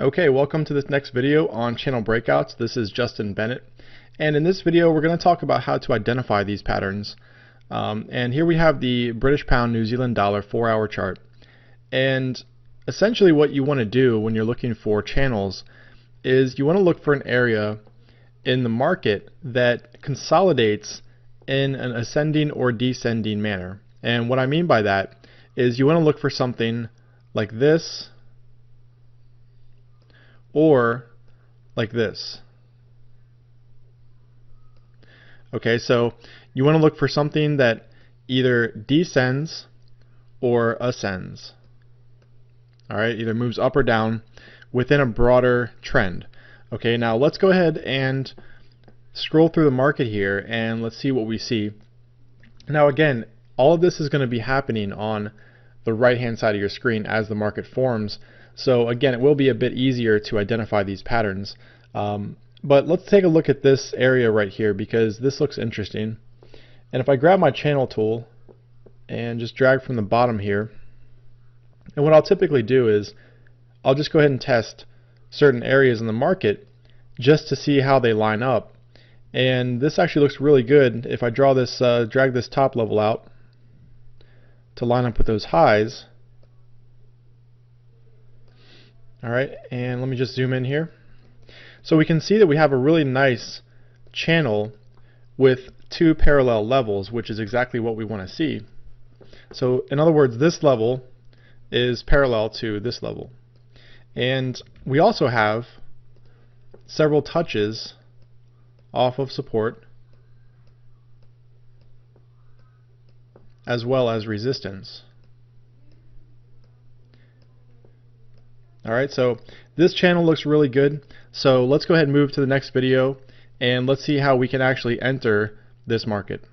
Okay, welcome to this next video on channel breakouts. This is Justin Bennett, and in this video we're going to talk about how to identify these patterns. And here we have the British pound New Zealand dollar 4-hour chart, and essentially what you want to do when you're looking for channels is you want to look for an area in the market that consolidates in an ascending or descending manner. And what I mean by that is you want to look for something like this or like this. Okay, so you want to look for something that either descends or ascends. Alright, either moves up or down within a broader trend. Okay, now let's go ahead and scroll through the market here and let's see what we see. Now again, all of this is going to be happening on the right hand side of your screen as the market forms. So again, it will be a bit easier to identify these patterns. But let's take a look at this area right here because this looks interesting. And if I grab my channel tool and just drag from the bottom here, and what I'll typically do is I'll just go ahead and test certain areas in the market just to see how they line up. And this actually looks really good if I draw this, drag this top level out to line up with those highs. Alright, and let me just zoom in here. So we can see that we have a really nice channel with two parallel levels, which is exactly what we want to see. So in other words, this level is parallel to this level. And we also have several touches off of support as well as resistance. Alright, so this channel looks really good. So let's go ahead and move to the next video and let's see how we can actually enter this market.